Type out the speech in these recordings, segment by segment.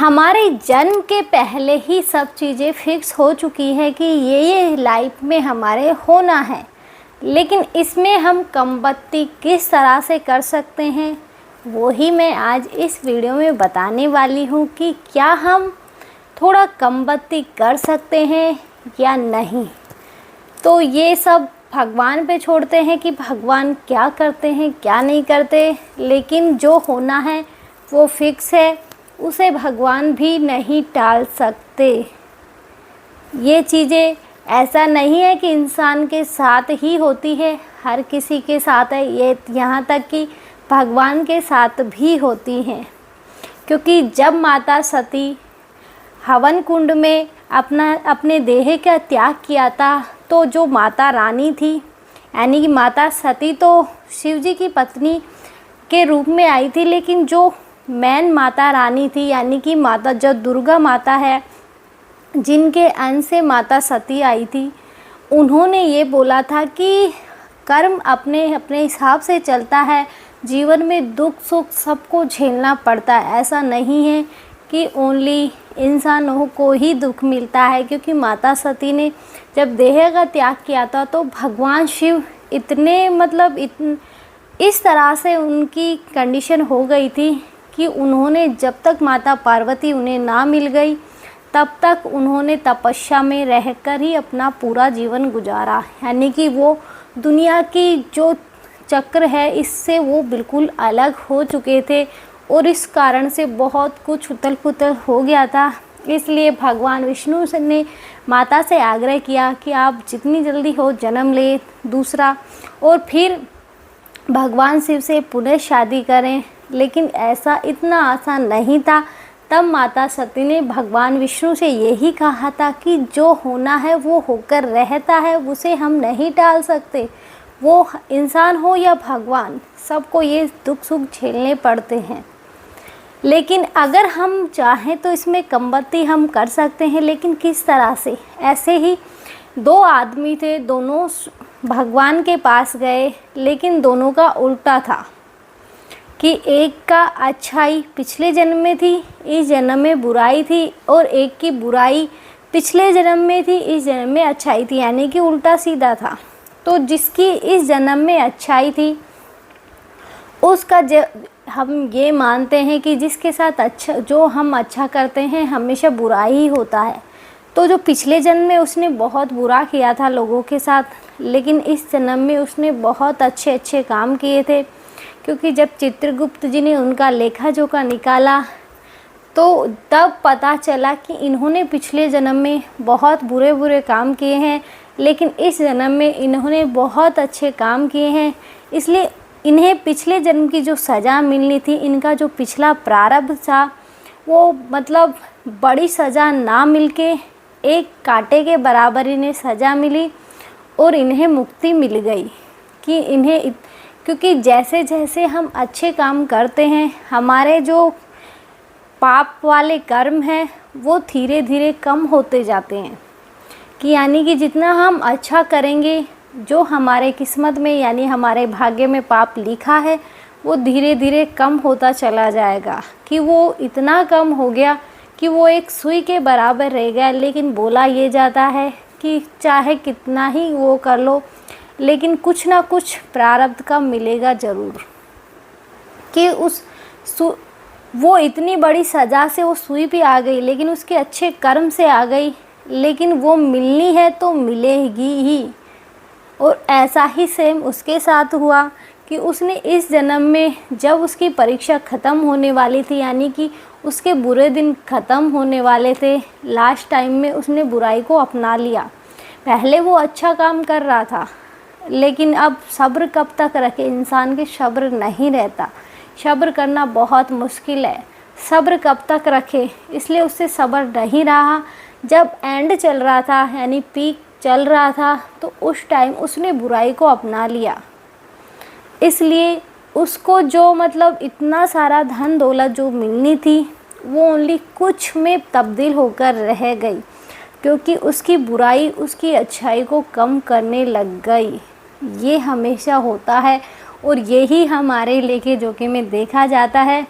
हमारे जन्म के पहले ही सब चीज़ें फिक्स हो चुकी है कि ये लाइफ में हमारे होना है, लेकिन इसमें हम कमबख्ती किस तरह से कर सकते हैं वो ही मैं आज इस वीडियो में बताने वाली हूँ कि क्या हम थोड़ा कमबख्ती कर सकते हैं या नहीं। तो ये सब भगवान पे छोड़ते हैं कि भगवान क्या करते हैं क्या नहीं करते, लेकिन जो होना है वो फिक्स है, उसे भगवान भी नहीं टाल सकते। ये चीज़ें ऐसा नहीं है कि इंसान के साथ ही होती है, हर किसी के साथ है, ये यहाँ तक कि भगवान के साथ भी होती हैं। क्योंकि जब माता सती हवन कुंड में अपने देह का त्याग किया था, तो जो माता रानी थी यानी कि माता सती तो शिव जी की पत्नी के रूप में आई थी, लेकिन जो मैन माता रानी थी यानी कि माता जो दुर्गा माता है, जिनके अंश से माता सती आई थी, उन्होंने ये बोला था कि कर्म अपने अपने हिसाब से चलता है, जीवन में दुख सुख सबको झेलना पड़ता है। ऐसा नहीं है कि ओनली इंसानों को ही दुख मिलता है। क्योंकि माता सती ने जब देह का त्याग किया था तो भगवान शिव इस तरह से उनकी कंडीशन हो गई थी कि उन्होंने जब तक माता पार्वती उन्हें ना मिल गई तब तक उन्होंने तपस्या में रहकर ही अपना पूरा जीवन गुजारा। यानी कि वो दुनिया की जो चक्र है इससे वो बिल्कुल अलग हो चुके थे और इस कारण से बहुत कुछ उथल पुथल हो गया था। इसलिए भगवान विष्णु ने माता से आग्रह किया कि आप जितनी जल्दी हो जन्म ले दूसरा, और फिर भगवान शिव से पुनः शादी करें। लेकिन ऐसा इतना आसान नहीं था। तब माता सती ने भगवान विष्णु से यही कहा था कि जो होना है वो होकर रहता है, उसे हम नहीं टाल सकते। वो इंसान हो या भगवान, सबको ये दुख सुख झेलने पड़ते हैं। लेकिन अगर हम चाहें तो इसमें कमबख्ती हम कर सकते हैं, लेकिन किस तरह से। ऐसे ही दो आदमी थे, दोनों भगवान के पास गए, लेकिन दोनों का उल्टा था कि एक का अच्छाई पिछले जन्म में थी, इस जन्म में बुराई थी, और एक की बुराई पिछले जन्म में थी, इस जन्म में अच्छाई थी, यानी कि उल्टा सीधा था। तो जिसकी इस जन्म में अच्छाई थी उसका हम ये मानते हैं कि जिसके साथ जो हम अच्छा करते हैं हमेशा बुरा ही होता है। तो जो पिछले जन्म में उसने बहुत बुरा किया था लोगों के साथ, लेकिन इस जन्म में उसने बहुत अच्छे अच्छे काम किए थे। क्योंकि जब चित्रगुप्त जी ने उनका लेखा जोखा निकाला तो तब पता चला कि इन्होंने पिछले जन्म में बहुत बुरे बुरे काम किए हैं, लेकिन इस जन्म में इन्होंने बहुत अच्छे काम किए हैं। इसलिए इन्हें पिछले जन्म की जो सज़ा मिलनी थी, इनका जो पिछला प्रारब्ध था, वो बड़ी सज़ा ना मिलके एक कांटे के बराबर इन्हें सज़ा मिली और इन्हें मुक्ति मिल गई। कि क्योंकि जैसे जैसे हम अच्छे काम करते हैं, हमारे जो पाप वाले कर्म हैं वो धीरे धीरे कम होते जाते हैं। कि यानी कि जितना हम अच्छा करेंगे, जो हमारे किस्मत में यानी हमारे भाग्य में पाप लिखा है वो धीरे धीरे कम होता चला जाएगा। कि वो इतना कम हो गया कि वो एक सुई के बराबर रह गया। लेकिन बोला ये जाता है कि चाहे कितना ही वो कर लो, लेकिन कुछ ना कुछ प्रारब्ध का मिलेगा ज़रूर। कि वो इतनी बड़ी सज़ा से वो सुई भी आ गई, लेकिन उसके अच्छे कर्म से आ गई, लेकिन वो मिलनी है तो मिलेगी ही। और ऐसा ही सेम उसके साथ हुआ कि उसने इस जन्म में जब उसकी परीक्षा ख़त्म होने वाली थी, यानी कि उसके बुरे दिन ख़त्म होने वाले थे, लास्ट टाइम में उसने बुराई को अपना लिया। पहले वो अच्छा काम कर रहा था, लेकिन अब सब्र कब तक रखे, इंसान के सब्र नहीं रहता। सब्र करना बहुत मुश्किल है, सब्र कब तक रखे, इसलिए उससे सब्र नहीं रहा। जब एंड चल रहा था यानी पीक चल रहा था, तो उस टाइम उसने बुराई को अपना लिया। इसलिए उसको जो इतना सारा धन दौलत जो मिलनी थी वो ओनली कुछ में तब्दील होकर रह गई, क्योंकि उसकी बुराई उसकी अच्छाई को कम करने लग गई। ये हमेशा होता है और यही हमारे लेके जोके में देखा जाता है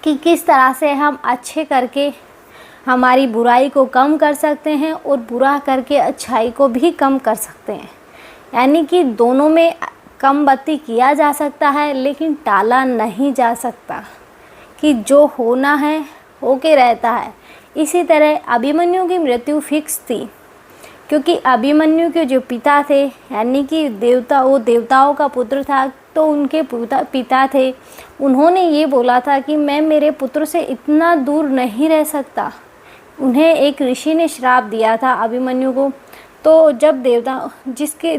कि किस तरह से हम अच्छे करके हमारी बुराई को कम कर सकते हैं और बुरा करके अच्छाई को भी कम कर सकते हैं। यानी कि दोनों में कम बत्ती किया जा सकता है, लेकिन टाला नहीं जा सकता कि जो होना है होके रहता है। इसी तरह अभिमन्यु की मृत्यु फिक्स थी, क्योंकि अभिमन्यु के जो पिता थे, यानी कि वो देवताओं का पुत्र था, तो उनके पिता थे, उन्होंने ये बोला था कि मैं मेरे पुत्र से इतना दूर नहीं रह सकता। उन्हें एक ऋषि ने श्राप दिया था अभिमन्यु को। तो जब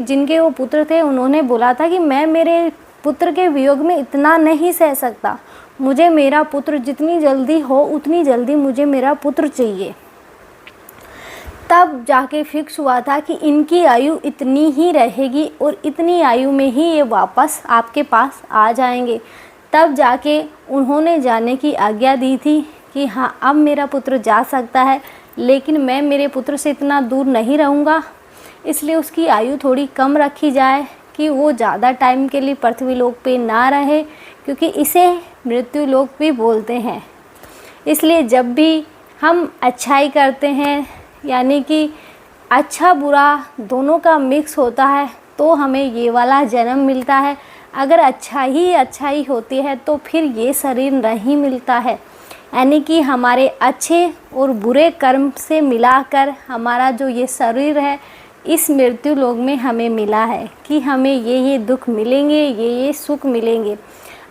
जिनके वो पुत्र थे, उन्होंने बोला था कि मैं मेरे पुत्र के वियोग में इतना नहीं सह सकता, मुझे मेरा पुत्र जितनी जल्दी हो उतनी जल्दी मुझे मेरा पुत्र चाहिए। तब जाके फिक्स हुआ था कि इनकी आयु इतनी ही रहेगी और इतनी आयु में ही ये वापस आपके पास आ जाएंगे। तब जाके उन्होंने जाने की आज्ञा दी थी कि हाँ, अब मेरा पुत्र जा सकता है, लेकिन मैं मेरे पुत्र से इतना दूर नहीं रहूँगा, इसलिए उसकी आयु थोड़ी कम रखी जाए कि वो ज़्यादा टाइम के लिए पृथ्वी लोक पे ना रहे, क्योंकि इसे मृत्यु लोक भी बोलते हैं। इसलिए जब भी हम अच्छाई करते हैं, यानी कि अच्छा बुरा दोनों का मिक्स होता है, तो हमें ये वाला जन्म मिलता है। अगर अच्छाई होती है तो फिर ये शरीर नहीं मिलता है। यानी कि हमारे अच्छे और बुरे कर्म से मिलाकर हमारा जो ये शरीर है, इस मृत्यु लोक में हमें मिला है कि हमें ये दुख मिलेंगे, ये सुख मिलेंगे।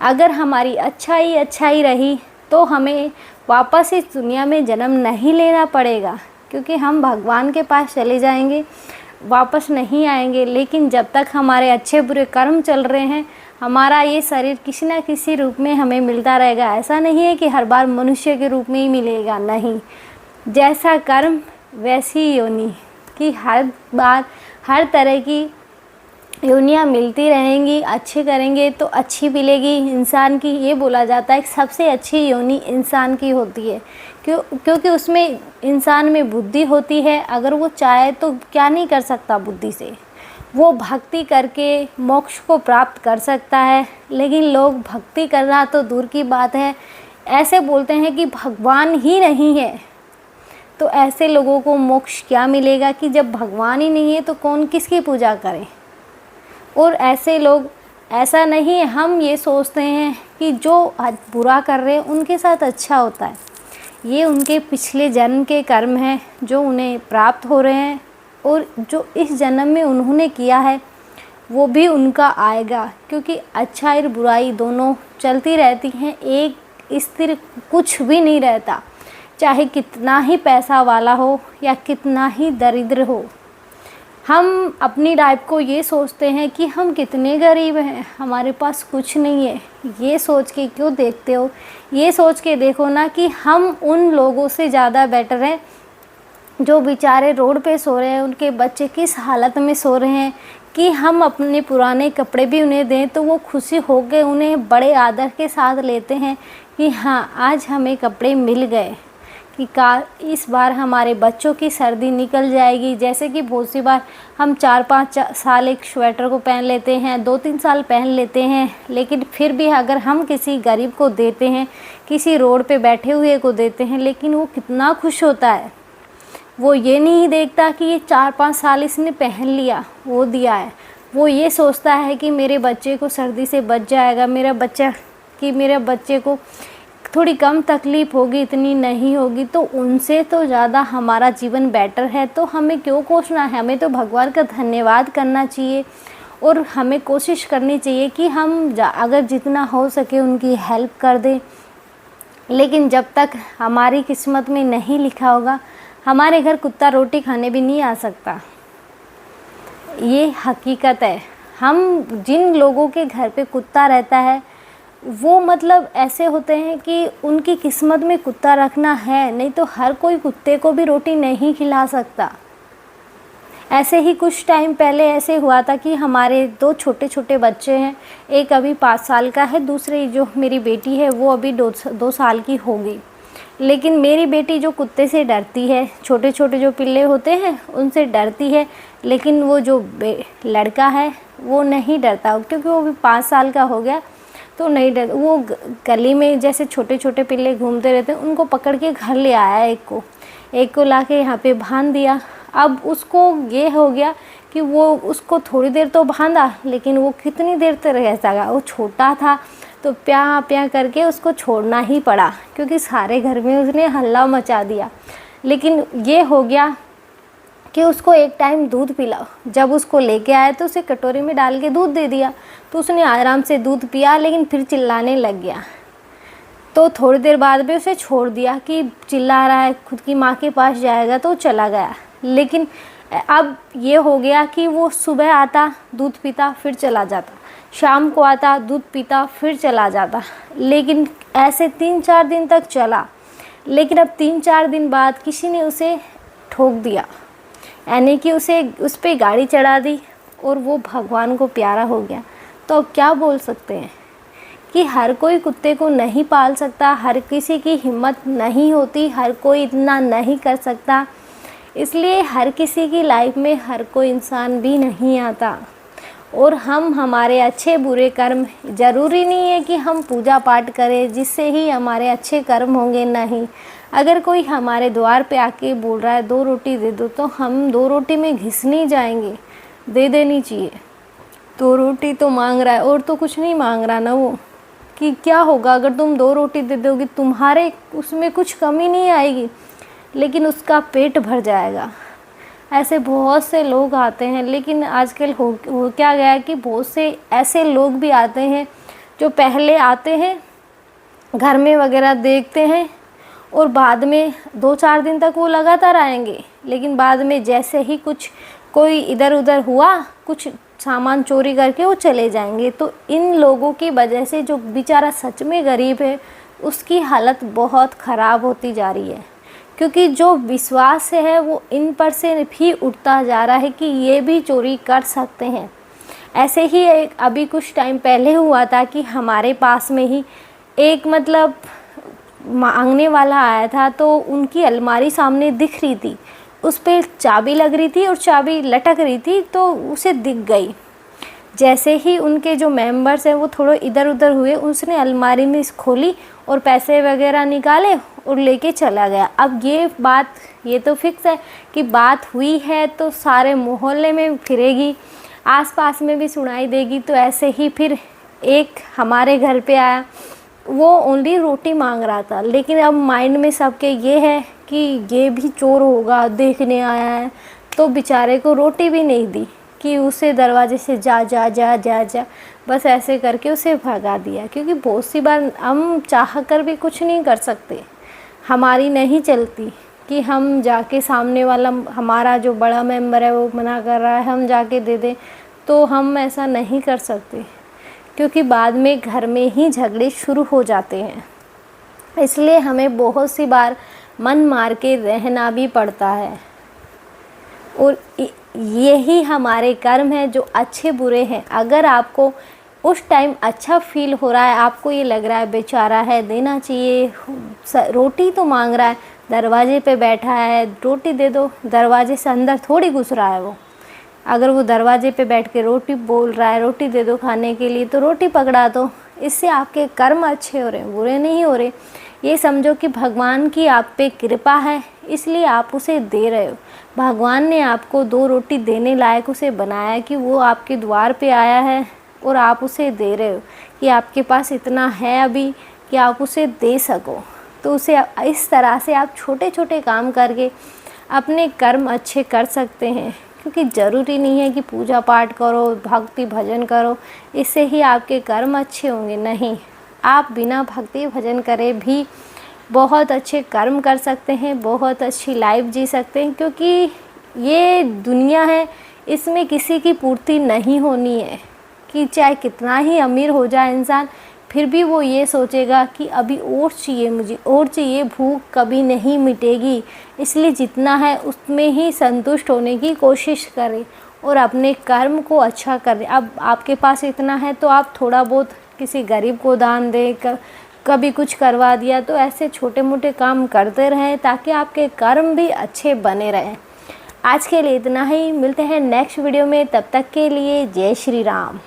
अगर हमारी अच्छाई रही तो हमें वापस इस दुनिया में जन्म नहीं लेना पड़ेगा, क्योंकि हम भगवान के पास चले जाएंगे, वापस नहीं आएंगे। लेकिन जब तक हमारे अच्छे बुरे कर्म चल रहे हैं, हमारा ये शरीर किसी न किसी रूप में हमें मिलता रहेगा। ऐसा नहीं है कि हर बार मनुष्य के रूप में ही मिलेगा, नहीं। जैसा कर्म वैसी योनि, कि हर बार हर तरह की योनियाँ मिलती रहेंगी। अच्छे करेंगे तो अच्छी मिलेगी इंसान की। ये बोला जाता है कि सबसे अच्छी योनि इंसान की होती है, क्योंकि उसमें इंसान में बुद्धि होती है। अगर वो चाहे तो क्या नहीं कर सकता बुद्धि से, वो भक्ति करके मोक्ष को प्राप्त कर सकता है। लेकिन लोग भक्ति करना तो दूर की बात है, ऐसे बोलते हैं कि भगवान ही नहीं है। तो ऐसे लोगों को मोक्ष क्या मिलेगा कि जब भगवान ही नहीं है तो कौन किसकी पूजा करे। और ऐसे लोग, ऐसा नहीं है, हम ये सोचते हैं कि जो बुरा कर रहे हैं उनके साथ अच्छा होता है। ये उनके पिछले जन्म के कर्म हैं जो उन्हें प्राप्त हो रहे हैं, और जो इस जन्म में उन्होंने किया है वो भी उनका आएगा, क्योंकि अच्छाई और बुराई दोनों चलती रहती हैं। एक स्थिर कुछ भी नहीं रहता, चाहे कितना ही पैसा वाला हो या कितना ही दरिद्र हो। हम अपनी लाइफ को ये सोचते हैं कि हम कितने गरीब हैं, हमारे पास कुछ नहीं है। ये सोच के क्यों देखते हो? ये सोच के देखो ना कि हम उन लोगों से ज़्यादा बेटर हैं जो बेचारे रोड पे सो रहे हैं, उनके बच्चे किस हालत में सो रहे हैं, कि हम अपने पुराने कपड़े भी उन्हें दें तो वो खुशी हो के उन्हें बड़े आदर के साथ लेते हैं कि हाँ, आज हमें कपड़े मिल गए, कि इस बार हमारे बच्चों की सर्दी निकल जाएगी। जैसे कि बहुत सी बार हम 4-5 साल एक स्वेटर को पहन लेते हैं, 2-3 साल पहन लेते हैं, लेकिन फिर भी अगर हम किसी गरीब को देते हैं, किसी रोड पे बैठे हुए को देते हैं, लेकिन वो कितना खुश होता है। वो ये नहीं देखता कि ये 4-5 साल इसने पहन लिया, वो दिया है। वो ये सोचता है कि मेरे बच्चे को सर्दी से बच जाएगा, मेरे बच्चे को थोड़ी कम तकलीफ़ होगी, इतनी नहीं होगी। तो उनसे तो ज़्यादा हमारा जीवन बेटर है, तो हमें क्यों कोसना है? हमें तो भगवान का धन्यवाद करना चाहिए और हमें कोशिश करनी चाहिए कि हम अगर जितना हो सके उनकी हेल्प कर दें। लेकिन जब तक हमारी किस्मत में नहीं लिखा होगा, हमारे घर कुत्ता रोटी खाने भी नहीं आ सकता। ये हकीकत है। हम जिन लोगों के घर पे कुत्ता रहता है वो मतलब ऐसे होते हैं कि उनकी किस्मत में कुत्ता रखना है, नहीं तो हर कोई कुत्ते को भी रोटी नहीं खिला सकता। ऐसे ही कुछ टाइम पहले ऐसे हुआ था कि हमारे 2 छोटे छोटे बच्चे हैं, एक अभी 5 साल का है, दूसरी जो मेरी बेटी है वो अभी 2 साल की होगी। लेकिन मेरी बेटी जो कुत्ते से डरती है, छोटे छोटे जो पिल्ले होते हैं उनसे डरती है, लेकिन वो जो लड़का है वो नहीं डरता, क्योंकि वो भी 5 साल का हो गया। तो नहीं डर, वो गली में जैसे छोटे छोटे पिल्ले घूमते रहते हैं, उनको पकड़ के घर ले आया एक को ला के यहाँ पे बांध दिया। अब उसको ये हो गया कि वो उसको थोड़ी देर तो बांधा, लेकिन वो कितनी देर तक रह सका, वो छोटा था तो प्या प्या करके उसको छोड़ना ही पड़ा, क्योंकि सारे घर में उसने हल्ला मचा दिया। लेकिन ये हो गया कि उसको एक टाइम दूध पिलाओ, जब उसको लेके आया तो उसे कटोरी में डाल के दूध दे दिया, तो उसने आराम से दूध पिया, लेकिन फिर चिल्लाने लग गया। तो थोड़ी देर बाद भी उसे छोड़ दिया कि चिल्ला रहा है, खुद की माँ के पास जाएगा, तो चला गया। लेकिन अब ये हो गया कि वो सुबह आता, दूध पीता, फिर चला जाता, शाम को आता, दूध पीता, फिर चला जाता। लेकिन ऐसे 3-4 दिन तक चला। लेकिन अब 3-4 दिन बाद किसी ने उसे ठोक दिया, यानी कि उस पर गाड़ी चढ़ा दी और वो भगवान को प्यारा हो गया। तो अब क्या बोल सकते हैं कि हर कोई कुत्ते को नहीं पाल सकता, हर किसी की हिम्मत नहीं होती, हर कोई इतना नहीं कर सकता। इसलिए हर किसी की लाइफ में हर कोई इंसान भी नहीं आता। और हम हमारे अच्छे बुरे कर्म, ज़रूरी नहीं है कि हम पूजा पाठ करें जिससे ही हमारे अच्छे कर्म होंगे, नहीं। अगर कोई हमारे द्वार पे आके बोल रहा है 2 रोटी दे दो, तो हम 2 रोटी में घिस नहीं जाएंगे, दे देनी चाहिए। 2 रोटी तो मांग रहा है और तो कुछ नहीं मांग रहा ना वो, कि क्या होगा अगर तुम 2 रोटी दे दोगे, तुम्हारे उसमें कुछ कमी नहीं आएगी, लेकिन उसका पेट भर जाएगा। ऐसे बहुत से लोग आते हैं। लेकिन आजकल हो क्या गया है कि बहुत से ऐसे लोग भी आते हैं जो पहले आते हैं, घर में वगैरह देखते हैं, और बाद में 2-4 दिन तक वो लगातार आएंगे, लेकिन बाद में जैसे ही कुछ कोई इधर उधर हुआ, कुछ सामान चोरी करके वो चले जाएंगे। तो इन लोगों की वजह से जो बेचारा सच में गरीब है, उसकी हालत बहुत ख़राब होती जा रही है, क्योंकि जो विश्वास है वो इन पर से भी उठता जा रहा है कि ये भी चोरी कर सकते हैं। ऐसे ही एक अभी कुछ टाइम पहले हुआ था कि हमारे पास में ही एक मतलब मांगने वाला आया था, तो उनकी अलमारी सामने दिख रही थी, उस पर चाबी लग रही थी और चाबी लटक रही थी, तो उसे दिख गई। जैसे ही उनके जो मेंबर्स हैं वो थोड़ा इधर उधर हुए, उसने अलमारी में खोली और पैसे वगैरह निकाले और लेके चला गया। अब ये तो फिक्स है कि बात हुई है तो सारे मोहल्ले में फिरेगी, आसपास में भी सुनाई देगी। तो ऐसे ही फिर एक हमारे घर पे आया, वो ओनली रोटी मांग रहा था, लेकिन अब माइंड में सबके ये है कि ये भी चोर होगा, देखने आया है, तो बेचारे को रोटी भी नहीं दी, कि उसे दरवाजे से जा जा जा जा जा बस ऐसे करके उसे भगा दिया। क्योंकि बहुत सी बार हम चाह कर भी कुछ नहीं कर सकते, हमारी नहीं चलती कि हम जाके सामने वाला हमारा जो बड़ा मेंबर है वो मना कर रहा है, हम जाके दे दें, तो हम ऐसा नहीं कर सकते, क्योंकि बाद में घर में ही झगड़े शुरू हो जाते हैं। इसलिए हमें बहुत सी बार मन मार के रहना भी पड़ता है, और यही हमारे कर्म है जो अच्छे बुरे हैं। अगर आपको उस टाइम अच्छा फील हो रहा है, आपको ये लग रहा है बेचारा है, देना चाहिए, रोटी तो मांग रहा है, दरवाजे पे बैठा है, रोटी दे दो, दरवाजे से अंदर थोड़ी घुस रहा है वो। अगर वो दरवाजे पे बैठ के रोटी बोल रहा है, रोटी दे दो खाने के लिए, तो रोटी पकड़ा दो। इससे आपके कर्म अच्छे हो रहे हैं, बुरे नहीं हो रहे। ये समझो कि भगवान की आप पे कृपा है, इसलिए आप उसे दे रहे हो। भगवान ने आपको 2 रोटी देने लायक उसे बनाया कि वो आपके द्वार पे आया है और आप उसे दे रहे हो, कि आपके पास इतना है अभी कि आप उसे दे सको। तो उसे इस तरह से आप छोटे छोटे काम करके अपने कर्म अच्छे कर सकते हैं, क्योंकि ज़रूरी नहीं है कि पूजा पाठ करो, भक्ति भजन करो, इससे ही आपके कर्म अच्छे होंगे। नहीं, आप बिना भक्ति भजन करे भी बहुत अच्छे कर्म कर सकते हैं, बहुत अच्छी लाइफ जी सकते हैं। क्योंकि ये दुनिया है, इसमें किसी की पूर्ति नहीं होनी है, कि चाहे कितना ही अमीर हो जाए इंसान, फिर भी वो ये सोचेगा कि अभी और चाहिए, मुझे और चाहिए, भूख कभी नहीं मिटेगी। इसलिए जितना है उसमें ही संतुष्ट होने की कोशिश करें और अपने कर्म को अच्छा करें। अब आपके पास इतना है तो आप थोड़ा बहुत किसी गरीब को दान दें, कभी कुछ करवा दिया, तो ऐसे छोटे मोटे काम करते रहें ताकि आपके कर्म भी अच्छे बने रहें। आज के लिए इतना ही, मिलते हैं नेक्स्ट वीडियो में, तब तक के लिए जय श्री राम।